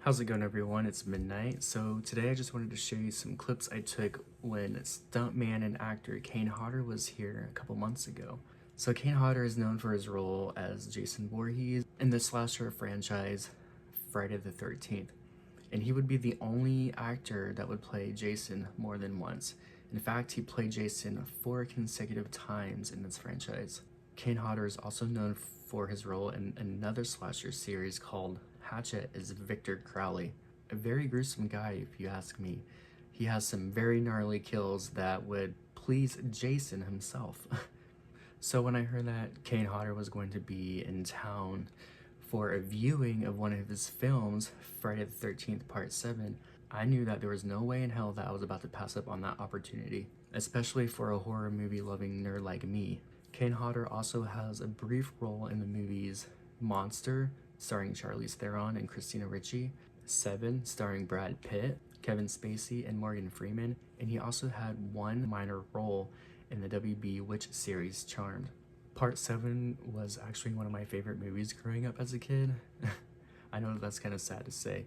How's it going, everyone? It's midnight. So today I just wanted to show you some clips I took when stuntman and actor Kane Hodder was here a couple months ago. So Kane Hodder is known for his role as Jason Voorhees in the slasher franchise Friday the 13th. And he would be the only actor that would play Jason more than once. In fact, he played Jason 4 consecutive times in this franchise. Kane Hodder is also known for his role in another slasher series called Hatchet as Victor Crowley. A very gruesome guy, if you ask me. He has some very gnarly kills that would please Jason himself. So when I heard that Kane Hodder was going to be in town for a viewing of one of his films, Friday the 13th Part 7, I knew that there was no way in hell that I was about to pass up on that opportunity, especially for a horror movie loving nerd like me. Kane Hodder also has a brief role in the movies Monster, starring Charlize Theron and Christina Ricci, Seven, starring Brad Pitt, Kevin Spacey, and Morgan Freeman, and he also had one minor role in the WB Witch series Charmed. Part 7 was actually one of my favorite movies growing up as a kid. I know that's kind of sad to say.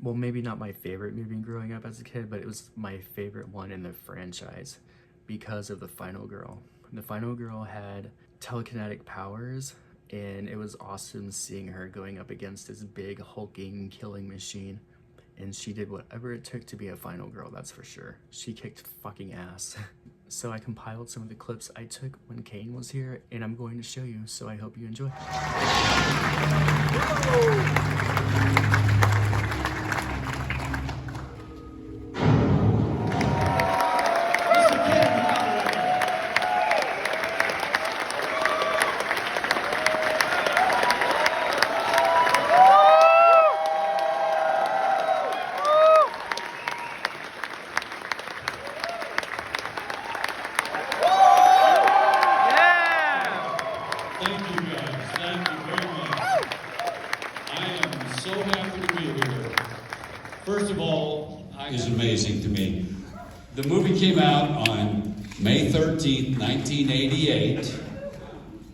Well, maybe not my favorite movie growing up as a kid, but it was my favorite one in the franchise because of the final girl. The final girl had telekinetic powers, and it was awesome seeing her going up against this big hulking killing machine, and she did whatever it took to be a final girl, that's for sure. She kicked fucking ass. So I compiled some of the clips I took when Kane was here, and I'm going to show you, so I hope you enjoy. Thank you guys, thank you very much. I am so happy to be here. First of all, is amazing to me. The movie came out on May 13th, 1988,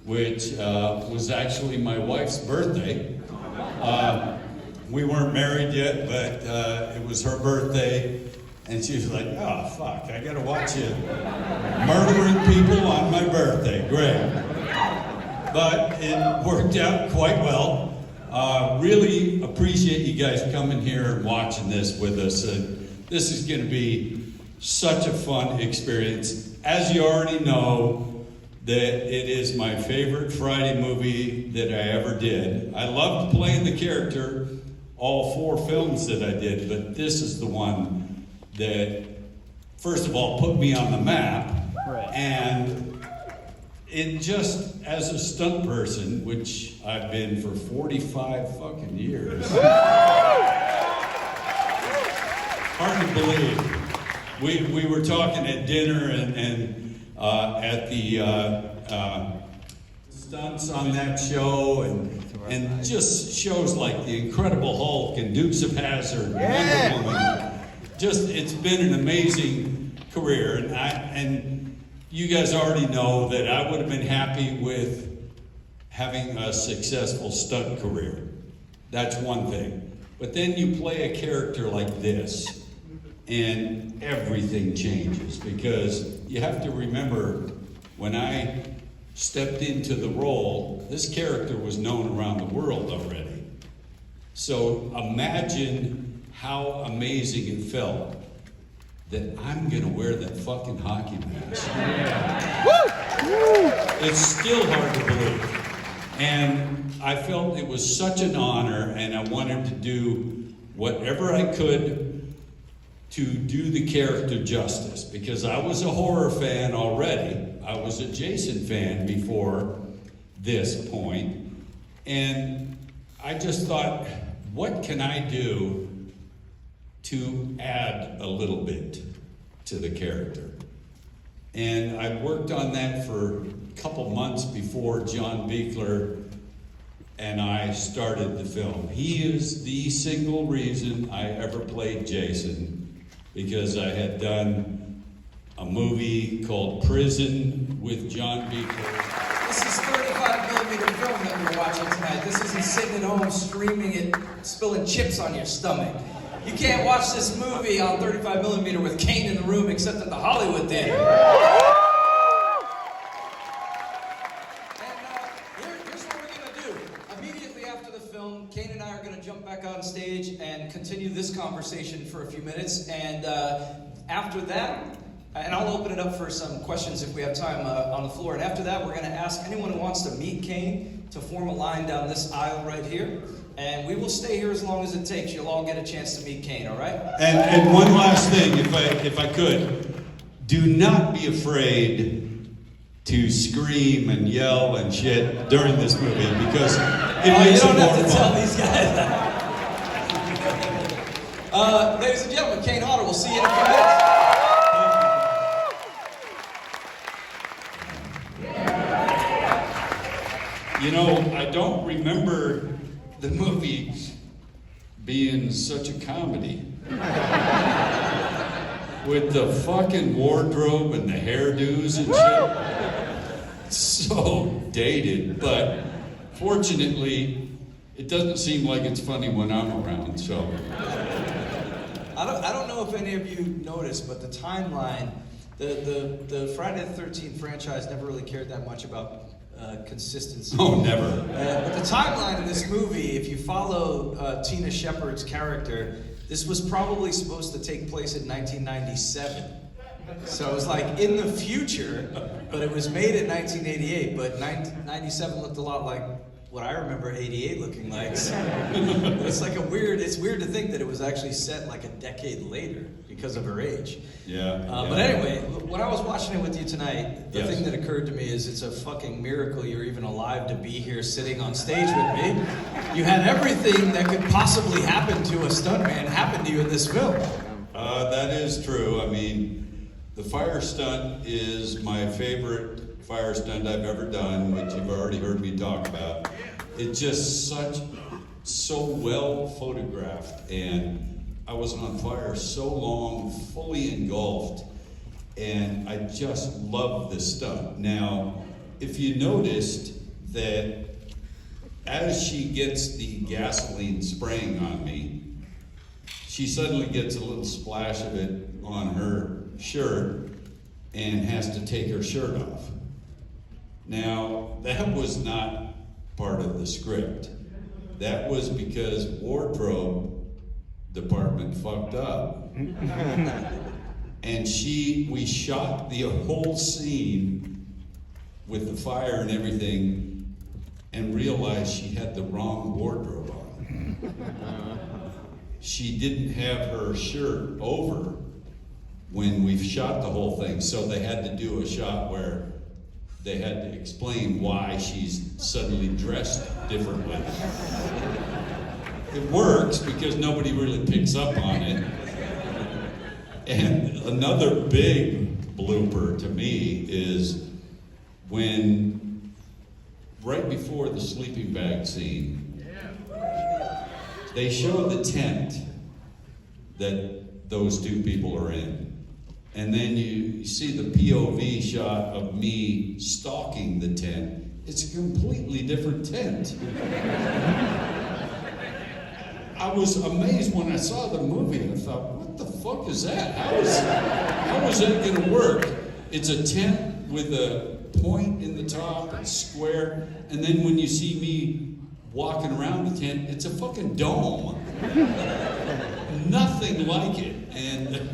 which was actually my wife's birthday. We weren't married yet, but it was her birthday, and she was like, oh fuck, I gotta watch you murdering people on my birthday, great. But it worked out quite well. Really appreciate you guys coming here and watching this with us. This is going to be such a fun experience. As you already know, that it is my favorite Friday movie that I ever did. I loved playing the character all 4 films that I did, but this is the one that, first of all, put me on the map. Right. And it just, as a stunt person, which I've been for 45 fucking years, hard to believe. We were talking at dinner and at the stunts on that show and just shows like The Incredible Hulk and Dukes of Hazzard, Wonder Woman. Just, it's been an amazing career, and you guys already know that I would have been happy with having a successful stunt career. That's one thing. But then you play a character like this, and everything changes, because you have to remember, when I stepped into the role, this character was known around the world already. So imagine how amazing it felt that I'm gonna wear that fucking hockey mask. It's still hard to believe. And I felt it was such an honor, and I wanted to do whatever I could to do the character justice, because I was a horror fan already. I was a Jason fan before this point. And I just thought, what can I do to add a little bit to the character? And I worked on that for a couple months before John Buechler and I started the film. He is the single reason I ever played Jason, because I had done a movie called Prison with John Buechler. This is 35 million millimeter film that we're watching tonight. This isn't sitting at home streaming it, spilling chips on your stomach. You can't watch this movie on 35 millimeter with Kane in the room except at the Hollywood Theater. And here's what we're going to do. Immediately after the film, Kane and I are going to jump back on stage and continue this conversation for a few minutes. And after that, and I'll open it up for some questions if we have time on the floor. And after that, we're going to ask anyone who wants to meet Kane to form a line down this aisle right here. And we will stay here as long as it takes. You'll all get a chance to meet Kane, all right? And one last thing, if I could, do not be afraid to scream and yell and shit during this movie because it makes it more fun. You don't have to tell these guys that. Ladies and gentlemen, Kane Hodder. We'll see you in a few minutes. You know, I don't remember the movie being such a comedy. With the fucking wardrobe and the hairdos and shit. So dated, but fortunately, it doesn't seem like it's funny when I'm around, so. I don't know if any of you noticed, but the timeline, the Friday the 13th franchise never really cared that much about consistency. Oh, never. But the timeline of this movie, if you follow Tina Shepard's character, this was probably supposed to take place in 1997. So it was like in the future, but it was made in 1988, but 97 looked a lot like what I remember 88 looking like. So it's like it's weird to think that it was actually set like a decade later because of her age. Yeah. But anyway, when I was watching it with you tonight, the Yes. thing that occurred to me is it's a fucking miracle you're even alive to be here sitting on stage with me. You had everything that could possibly happen to a stuntman happen to you in this film. That is true. I mean, the fire stunt is my favorite fire stunt I've ever done, which you've already heard me talk about. It's just so well photographed, and I was on fire so long, fully engulfed, and I just love this stunt. Now, if you noticed that as she gets the gasoline spraying on me, she suddenly gets a little splash of it on her shirt and has to take her shirt off. Now, that was not part of the script. That was because wardrobe department fucked up. And we shot the whole scene with the fire and everything and realized she had the wrong wardrobe on. She didn't have her shirt over when we shot the whole thing, so they had to do a shot where they had to explain why she's suddenly dressed differently. It works because nobody really picks up on it. And another big blooper to me is when, right before the sleeping bag scene, they show the tent that those two people are in. And then you see the POV shot of me stalking the tent. It's a completely different tent. I was amazed when I saw the movie. I thought, what the fuck is that? How is that gonna work? It's a tent with a point in the top, it's square, and then when you see me walking around the tent, it's a fucking dome. Nothing like it. And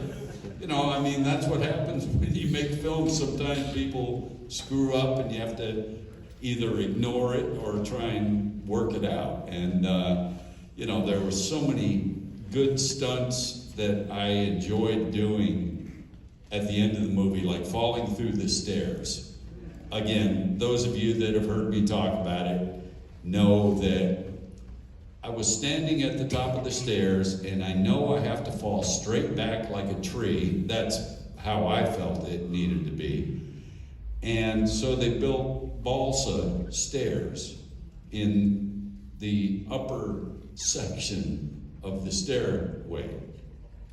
you know, I mean, that's what happens when you make films. Sometimes people screw up and you have to either ignore it or try and work it out. And, you know, there were so many good stunts that I enjoyed doing at the end of the movie, like falling through the stairs. Again, those of you that have heard me talk about it know that I was standing at the top of the stairs, and I know I have to fall straight back like a tree. That's how I felt it needed to be. And so they built balsa stairs in the upper section of the stairway.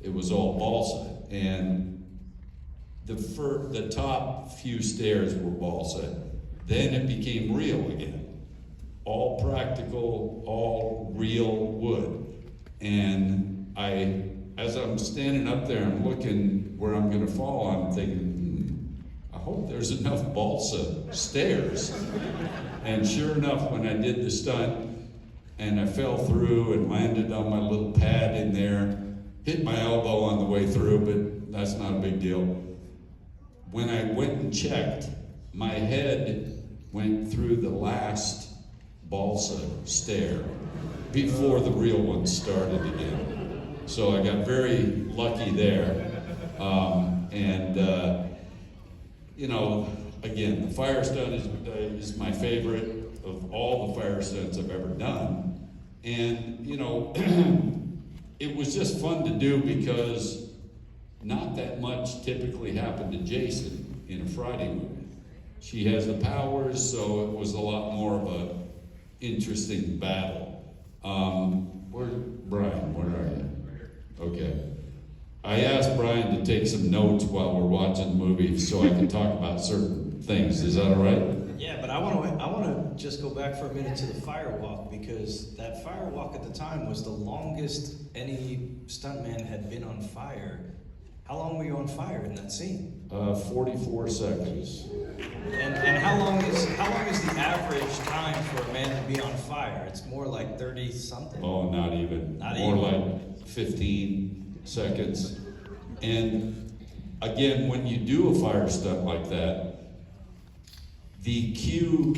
It was all balsa, and the top few stairs were balsa. Then it became real again. all practical, all real wood. And as I'm standing up there, I'm looking where I'm gonna fall, I'm thinking, I hope there's enough balsa stairs. And sure enough, when I did the stunt, and I fell through and landed on my little pad in there, hit my elbow on the way through, but that's not a big deal. When I went and checked, my head went through the last balsa stair before the real one started again. So I got very lucky there. You know, again, the fire stunt is my favorite of all the fire stunts I've ever done. And, you know, it was just fun to do because not that much typically happened to Jason in a Friday movie. She has the powers, so it was a lot more of a interesting battle. Brian, where are you? Okay. I asked Brian to take some notes while we're watching the movie so I can talk about certain things. Is that all right? Yeah, but I want to just go back for a minute to the firewalk, because that firewalk at the time was the longest any stuntman had been on fire. How long were you on fire in that scene? 44 seconds. And how long is the average time for a man to be on fire? It's more like 30 something. Oh, not even. More like 15 seconds. And again, when you do a fire stunt like that, the cue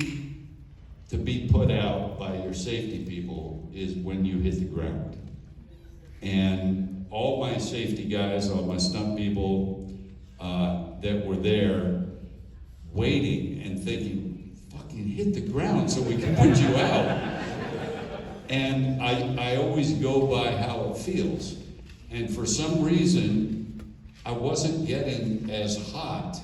to be put out by your safety people is when you hit the ground. And all my safety guys, all my stunt people that were there waiting and thinking, fucking hit the ground so we can put you out. And I always go by how it feels. And for some reason, I wasn't getting as hot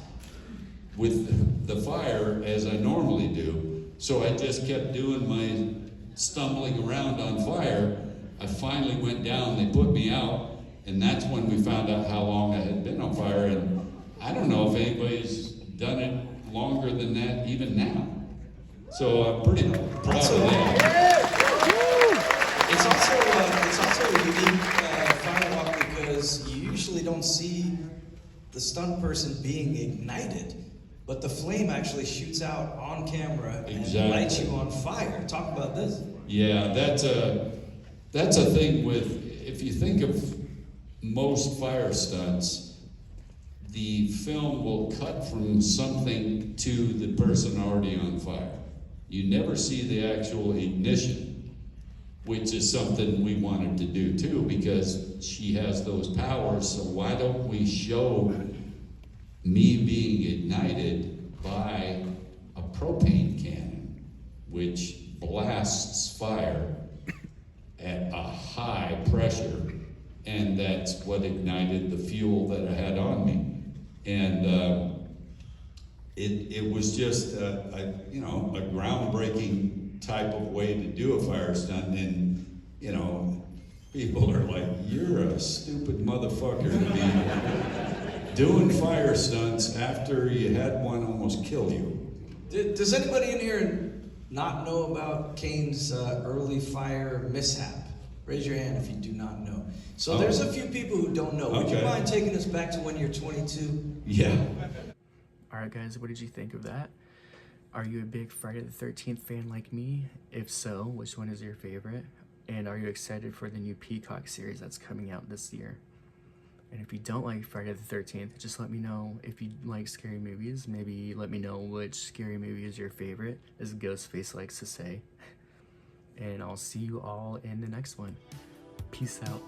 with the fire as I normally do. So I just kept doing my stumbling around on fire. I finally went down, they put me out, and that's when we found out how long I had been on fire. And I don't know if anybody's done it longer than that even now. So I'm pretty proud of that. It's also a unique firewalk because you usually don't see the stunt person being ignited, but the flame actually shoots out on camera and lights you on fire. Talk about this. Yeah, that's a thing with, if you think of most fire stunts, the film will cut from something to the person already on fire. You never see the actual ignition, which is something we wanted to do too, because she has those powers. So why don't we show me being ignited by a propane cannon, which blasts fire at a high pressure, and that's what ignited the fuel that I had on me. And it was just a groundbreaking type of way to do a fire stunt. And people are like, "You're a stupid motherfucker to be doing fire stunts after you had one almost kill you." Does anybody in here not know about Kane's early fire mishap? Raise your hand if you do not know. So there's a few people who don't know. Would you mind taking us back to when you're 22? Yeah. Alright guys, what did you think of that? Are you a big Friday the 13th fan like me? If so, which one is your favorite? And are you excited for the new Peacock series that's coming out this year? And if you don't like Friday the 13th, just let me know. If you like scary movies, maybe let me know which scary movie is your favorite, as Ghostface likes to say. And I'll see you all in the next one. Peace out.